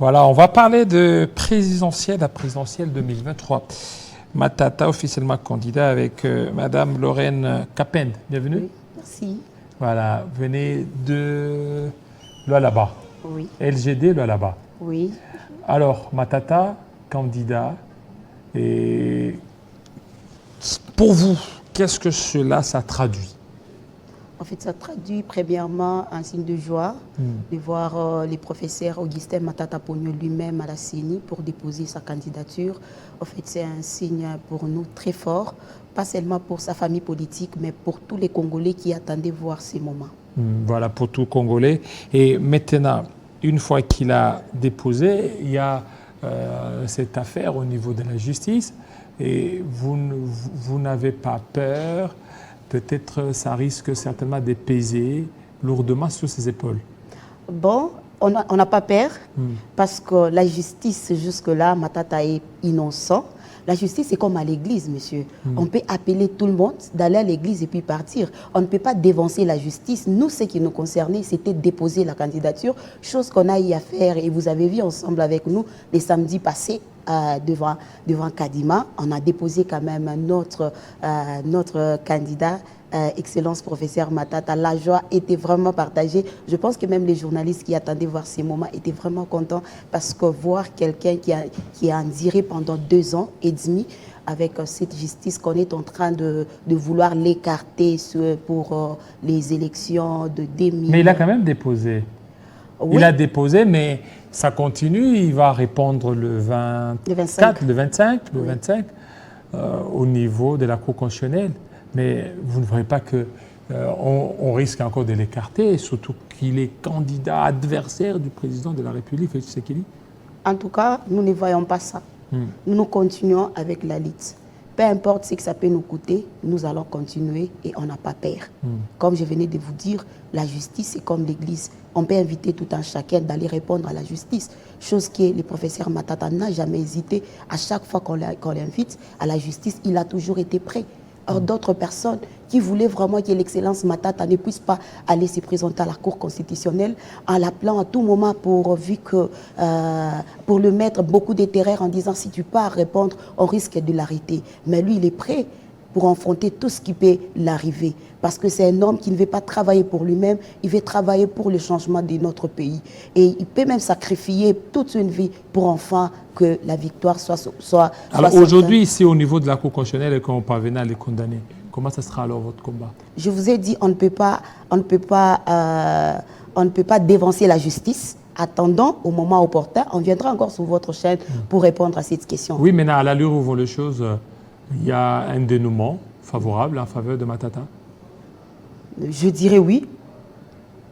Voilà, on va parler de présidentielle à présidentielle 2023. Matata, officiellement candidat avec Madame Lorraine Capen. Bienvenue. Oui, merci. Voilà, venez de Lualaba. Oui, LGD Lualaba. oui. Alors, Matata, candidat. Et pour vous, qu'est-ce que cela, ça traduit? En fait, ça traduit premièrement un signe de joie de voir le professeur Augustin Matata Pogno lui-même à la CENI pour déposer sa candidature. En fait, c'est un signe pour nous très fort, pas seulement pour sa famille politique, mais pour tous les Congolais qui attendaient voir ces moments. Voilà, pour tout Congolais. Et maintenant, une fois qu'il a déposé, il y a cette affaire au niveau de la justice. Et vous n'avez pas peur? Peut-être ça risque certainement de peser lourdement sur ses épaules. Bon, on n'a pas peur parce que la justice, jusque-là, Matata est innocent. La justice, c'est comme à l'église, monsieur. On peut appeler tout le monde d'aller à l'église et puis partir. On ne peut pas dévancer la justice. Nous, ce qui nous concernait, c'était déposer la candidature, chose qu'on a eu à faire. Et vous avez vu ensemble avec nous les samedis passés devant Kadima. On a déposé quand même notre candidat. Excellence professeur Matata, la joie était vraiment partagée. Je pense que même les journalistes qui attendaient voir ces moments étaient vraiment contents parce que voir quelqu'un qui a enduré pendant 2 ans et demi avec cette justice qu'on est en train de vouloir l'écarter pour les élections de 2000. Mais il a quand même déposé. Oui. Il a déposé, mais ça continue. Il va répondre le 24, le 25 au niveau de la Cour constitutionnelle. Mais vous ne voyez pas qu'on risque encore de l'écarter, surtout qu'il est candidat adversaire du président de la République, Félix Tshisekedi? En tout cas, nous ne voyons pas ça. Nous continuons avec la lutte. Peu importe ce que ça peut nous coûter, nous allons continuer et on n'a pas peur. Comme je venais de vous dire, la justice, c'est comme l'église. On peut inviter tout un chacun d'aller répondre à la justice. Chose que le professeur Matata n'a jamais hésité. À chaque fois qu'on l'invite à la justice, il a toujours été prêt. Or, d'autres personnes qui voulaient vraiment que l'excellence Matata ne puisse pas aller se présenter à la Cour constitutionnelle en l'appelant à tout moment pour le mettre beaucoup de terreur en disant si tu pars répondre, on risque de l'arrêter. Mais lui, il est prêt pour affronter tout ce qui peut l'arriver. Parce que c'est un homme qui ne veut pas travailler pour lui-même, il veut travailler pour le changement de notre pays. Et il peut même sacrifier toute une vie pour enfin que la victoire soit alors aujourd'hui, ici au niveau de la Cour constitutionnelle, et quand on parvenait à les condamner, comment ça sera alors votre combat? Je vous ai dit, on ne peut pas dévancer la justice. Attendant au moment opportun, on viendra encore sur votre chaîne pour répondre à cette question. Oui, mais à l'allure où vont les choses, il y a un dénouement favorable en faveur de Matata? Je dirais oui.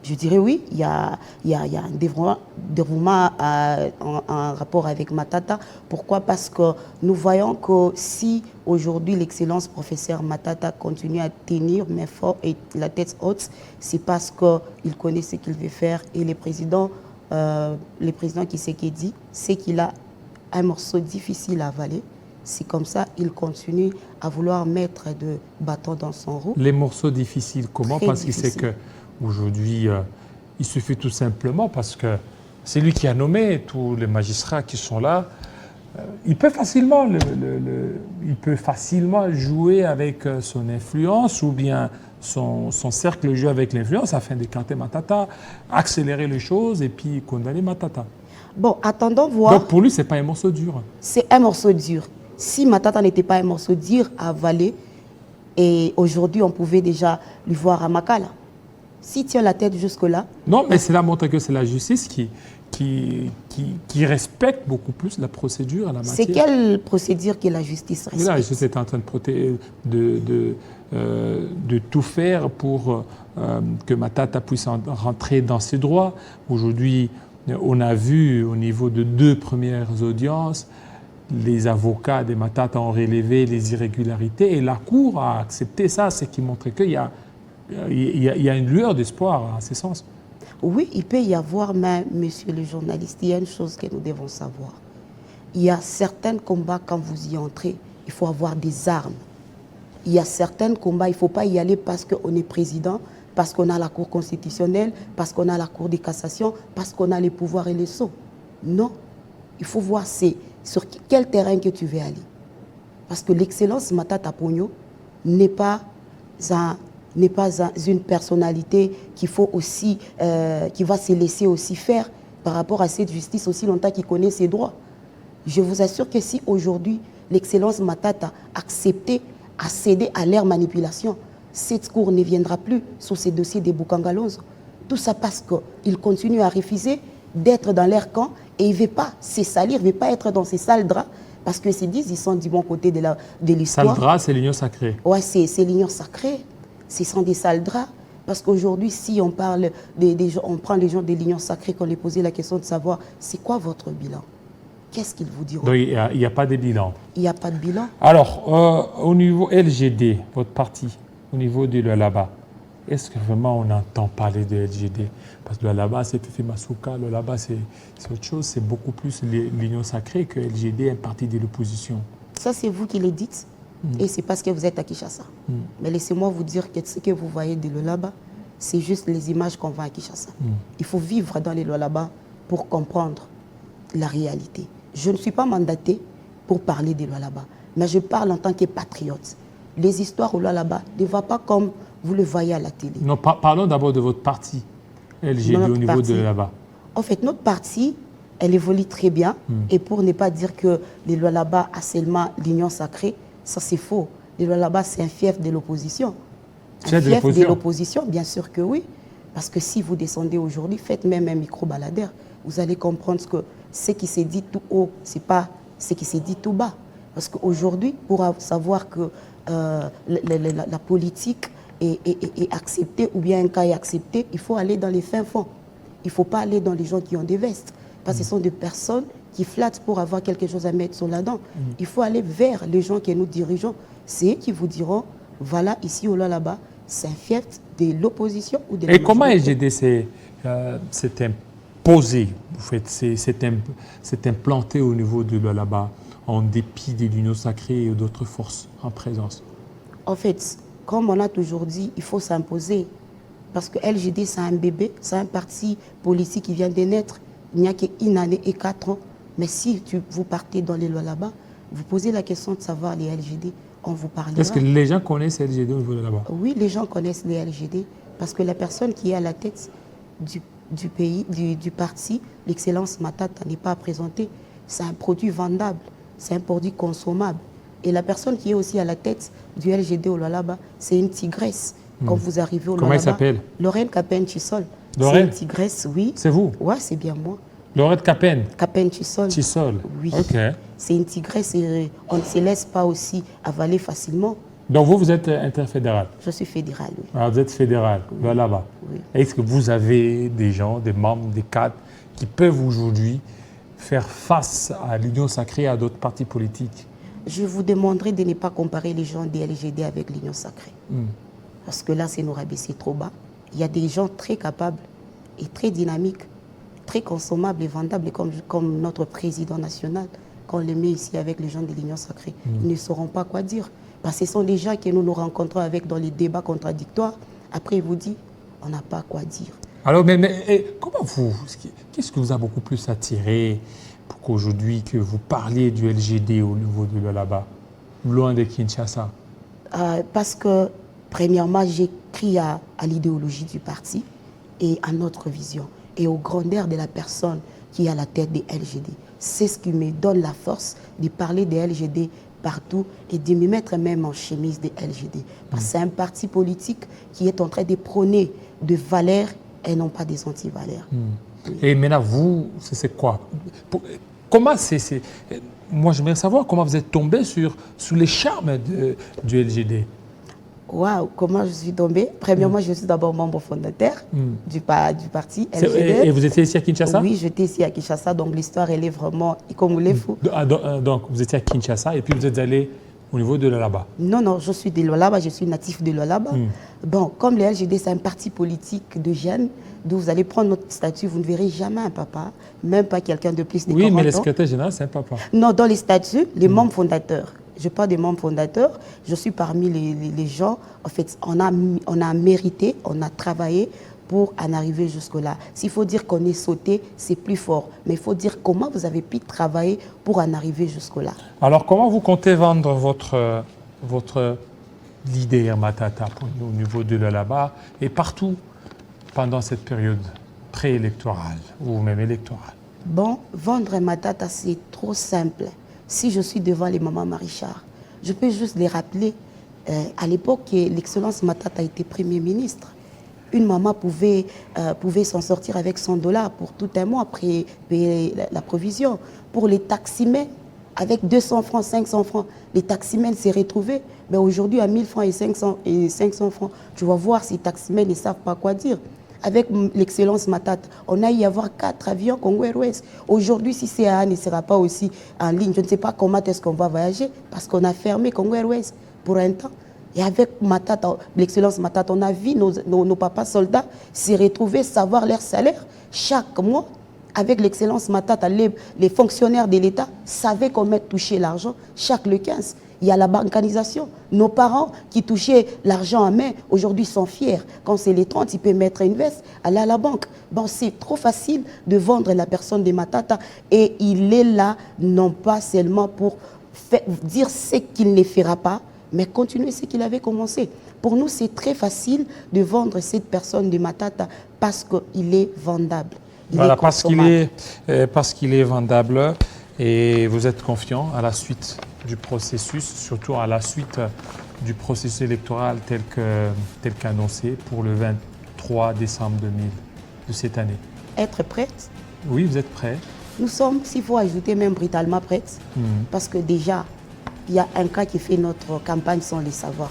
Je dirais oui. Il y a un dévouement en rapport avec Matata. Pourquoi? Parce que nous voyons que si aujourd'hui l'excellence professeur Matata continue à tenir main forte et la tête haute, c'est parce qu'il connaît ce qu'il veut faire. Et le président Tshisekedi sait qu'il a un morceau difficile à avaler. C'est comme ça, il continue à vouloir mettre de bâtons dans son roue. Les morceaux difficiles, comment? Parce qu'il sait qu'aujourd'hui, il suffit tout simplement, parce que c'est lui qui a nommé tous les magistrats qui sont là. Il peut facilement, jouer avec son influence ou bien son cercle joue avec l'influence afin d'écarter Matata, accélérer les choses et puis condamner Matata. Bon, attendons voir. Donc pour lui, ce n'est pas un morceau dur. C'est un morceau dur. Si Matata n'était pas un morceau dur à avaler, et aujourd'hui on pouvait déjà lui voir à Makala. S'il tient la tête jusque-là... Non, mais cela montre que c'est la justice qui respecte beaucoup plus la procédure à la matière. C'est quelle procédure que la justice respecte? La justice est en train de tout faire pour que Matata puisse rentrer dans ses droits. Aujourd'hui, on a vu au niveau de 2 premières audiences, les avocats de Matata ont relevé les irrégularités et la Cour a accepté ça, ce qui montre qu'il y a une lueur d'espoir en ce sens. Oui, il peut y avoir, mais monsieur le journaliste, il y a une chose que nous devons savoir. Il y a certains combats, quand vous y entrez, il faut avoir des armes. Il y a certains combats, il ne faut pas y aller parce qu'on est président, parce qu'on a la Cour constitutionnelle, parce qu'on a la Cour de cassation, parce qu'on a les pouvoirs et les sceaux. Non, il faut voir sur quel terrain que tu veux aller. Parce que l'excellence Matata Ponyo n'est pas une personnalité qu'il faut aussi, qui va se laisser aussi faire par rapport à cette justice aussi longtemps qu'il connaît ses droits. Je vous assure que si aujourd'hui l'excellence Matata a cédé à leur manipulation, cette cour ne viendra plus sur ces dossiers des Boukangalonzo. Tout ça parce qu'ils continuent à refuser d'être dans leur camp et ils ne veulent pas se salir, ils ne veulent pas être dans ces sales draps parce que ils disent qu'ils sont du bon côté de l'histoire. Sales draps, c'est l'union sacrée. Oui, c'est l'union sacrée. Ce sont des sales draps. Parce qu'aujourd'hui, si on parle on prend les gens de l'union sacrée, qu'on les posait la question de savoir c'est quoi votre bilan? Qu'est-ce qu'ils vous diront? Donc il n'y a pas de bilan. Il n'y a pas de bilan. Alors, au niveau LGD, votre parti, au niveau de Lualaba, est-ce que vraiment on entend parler de LGD? Parce que Lualaba, c'est Fifi Masuka, Lualaba, c'est autre chose, c'est beaucoup plus l'union sacrée que LGD, un parti de l'opposition. Ça, c'est vous qui le dites, et c'est parce que vous êtes à Kinshasa. Mais laissez-moi vous dire que ce que vous voyez de Lualaba, c'est juste les images qu'on voit à Kinshasa. Il faut vivre dans les Lualaba pour comprendre la réalité. Je ne suis pas mandatée pour parler des Lualaba, mais je parle en tant que patriote. Les histoires au Lualaba ne vont pas comme vous le voyez à la télé. Non, parlons d'abord de votre parti, LGD, au niveau de là-bas. En fait, notre parti, elle évolue très bien. Et pour ne pas dire que les Lualaba a seulement l'union sacrée, ça c'est faux. Les Lualaba, c'est un fief de l'opposition. Un fief de l'opposition, bien sûr que oui. Parce que si vous descendez aujourd'hui, faites même un micro-baladeur, vous allez comprendre que ce qui s'est dit tout haut, ce n'est pas ce qui s'est dit tout bas. Parce qu'aujourd'hui, pour savoir que la politique est acceptée ou bien un cas est accepté, il faut aller dans les fins fonds. Il ne faut pas aller dans les gens qui ont des vestes. Parce que ce sont des personnes qui flattent pour avoir quelque chose à mettre sur la dent. Il faut aller vers les gens que nous dirigeons. C'est eux qui vous diront, voilà, ici ou là-bas, c'est un fief de l'opposition ou de la majorité. Et comment LGD s'est imposé, s'est implanté au niveau de là-bas, en dépit de l'union sacrée et d'autres forces en présence? En fait, comme on a toujours dit, il faut s'imposer. Parce que LGD, c'est un bébé, c'est un parti politique qui vient de naître. Il n'y a qu'une année et 4 ans. Mais si vous partez dans les lois là-bas, vous posez la question de savoir les LGD, on vous parlera. Est-ce que les gens connaissent les LGD au niveau de là-bas? Oui, les gens connaissent les LGD. Parce que la personne qui est à la tête du pays, du parti, l'excellence Matata n'est pas présentée. C'est un produit vendable, c'est un produit consommable. Et la personne qui est aussi à la tête du LGD au Lualaba, c'est une tigresse. Quand vous arrivez au Lualaba. Comment elle s'appelle? Lorraine Capen-Chissol. C'est une tigresse, oui. C'est vous? Oui, c'est bien moi. Lorette Capen? Capen-Chissol. Chissol. Oui. Ok. C'est une tigresse et on ne se laisse pas aussi avaler facilement. Donc vous êtes interfédéral? Je suis fédéral, oui. Alors vous êtes fédéral, oui. Là-bas. Oui. Est-ce que vous avez des gens, des membres, des cadres qui peuvent aujourd'hui faire face à l'union sacrée et à d'autres partis politiques? Je vous demanderai de ne pas comparer les gens des LGD avec l'union sacrée. Parce que là, c'est nous rabaisser trop bas. Il y a des gens très capables et très dynamiques, très consommables et vendables, comme notre président national. Quand on les met ici avec les gens de l'union sacrée, ils ne sauront pas quoi dire. Parce que ce sont des gens que nous rencontrons avec dans les débats contradictoires. Après, ils vous disent, on n'a pas quoi dire. Alors, comment qu'est-ce qui vous a beaucoup plus attiré pour qu'aujourd'hui que vous parliez du LGD au niveau de là-bas, loin de Kinshasa? Parce que, premièrement, j'ai crié à l'idéologie du parti et à notre vision et aux grandeurs de la personne qui est à la tête des LGD. C'est ce qui me donne la force de parler des LGD partout et de me mettre même en chemise des LGD. Parce que c'est un parti politique qui est en train de prôner des valeurs et non pas des anti-valeurs. Oui. Et maintenant, vous, c'est quoi? Comment c'est... Moi, j'aimerais savoir comment vous êtes tombé sous les charmes du LGD. Waouh, comment je suis tombée? Premièrement, je suis d'abord membre fondateur du parti LGD. Et vous étiez ici à Kinshasa? Oui, j'étais ici à Kinshasa, donc l'histoire, elle est vraiment comme vous les fous. Donc, vous étiez à Kinshasa et puis vous êtes allé au niveau de Lualaba? Non, je suis de Lualaba, je suis natif de Lualaba. Bon, comme le LGD, c'est un parti politique de jeunes, d'où vous allez prendre notre statut, vous ne verrez jamais un papa, même pas quelqu'un de plus de 40 ans. Oui, mais le secrétaire général, c'est un papa. Non, dans les statuts, les membres fondateurs. Je parle des membres fondateurs, je suis parmi les gens, en fait, on a mérité, on a travaillé pour en arriver jusque-là. S'il faut dire qu'on est sauté, c'est plus fort. Mais il faut dire comment vous avez pu travailler pour en arriver jusque-là. Alors, comment vous comptez vendre votre leader Matata au niveau de Lualaba et partout pendant cette période préélectorale ou même électorale? Bon, vendre Matata, c'est trop simple. Si je suis devant les mamans Marichard, je peux juste les rappeler. À l'époque, l'excellence Matata était Premier ministre. Une maman pouvait s'en sortir avec $100 pour tout un mois après payer la provision. Pour les taximens, avec 200 francs, 500 francs, les taximens s'est retrouvés. Mais aujourd'hui, à 1000 francs et 500 francs, tu vas voir ces taximens ne savent pas quoi dire. Avec l'excellence Matata, on a y avoir 4 avions Congo Airways. Aujourd'hui, si CAA ne sera pas aussi en ligne, je ne sais pas comment est-ce qu'on va voyager parce qu'on a fermé Congo Airways pour un temps. Et avec Matata, l'excellence Matata, on a vu nos papas soldats se retrouver, savoir leur salaire chaque mois. Avec l'excellence Matata, les fonctionnaires de l'État savaient comment toucher l'argent chaque le 15. Il y a la bancarisation. Nos parents qui touchaient l'argent en main, aujourd'hui sont fiers. Quand c'est les 30, ils peuvent mettre une veste, aller à la banque. Bon, c'est trop facile de vendre la personne de Matata. Et il est là, non pas seulement pour dire ce qu'il ne fera pas, mais continuer ce qu'il avait commencé. Pour nous, c'est très facile de vendre cette personne de Matata parce qu'il est vendable. Voilà, parce qu'il est vendable et vous êtes confiant à la suite du processus, surtout à la suite du processus électoral tel qu'annoncé pour le 23 décembre 2000 de cette année. Être prête? Oui, vous êtes prêt. Nous sommes, s'il faut ajouter, même brutalement prêtes, parce que déjà, il y a un cas qui fait notre campagne sans le savoir.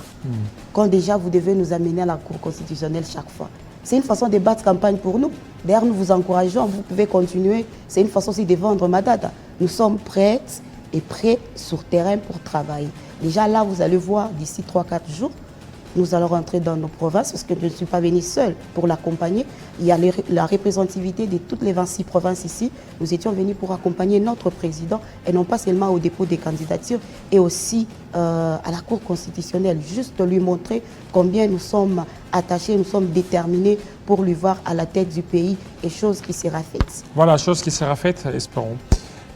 Quand déjà vous devez nous amener à la Cour constitutionnelle chaque fois. C'est une façon de battre campagne pour nous. D'ailleurs, nous vous encourageons, vous pouvez continuer. C'est une façon aussi de vendre Matata. Nous sommes prêtes et prêts sur terrain pour travailler. Déjà là, vous allez voir, d'ici 3-4 jours, nous allons rentrer dans nos provinces parce que je ne suis pas venue seule pour l'accompagner. Il y a la représentativité de toutes les 26 provinces ici. Nous étions venus pour accompagner notre président et non pas seulement au dépôt des candidatures et aussi à la Cour constitutionnelle. Juste lui montrer combien nous sommes attachés, nous sommes déterminés pour lui voir à la tête du pays et chose qui sera faite. Voilà, chose qui sera faite, espérons.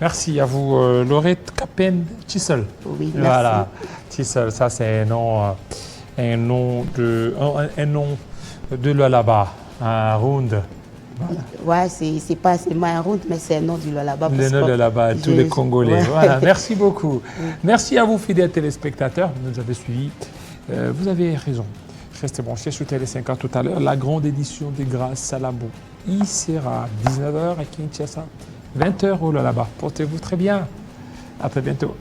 Merci à vous, Laurette Capen Tissel. Oui, merci. Voilà, Tissel, ça c'est un nom de Lualaba, un round. Voilà. Ouais, c'est pas seulement un round, mais c'est un nom du Lualaba. Le nom de Lualaba, tous les Congolais. Ouais. Voilà, merci beaucoup. Oui. Merci à vous, fidèles téléspectateurs, vous nous avez suivis. Vous avez raison. Restez branchés sur Télé 5 tout à l'heure. La grande édition des Grâces Salabo. Il sera 19h à Kinshasa, 20h au Lualaba. Portez-vous très bien. À très bientôt.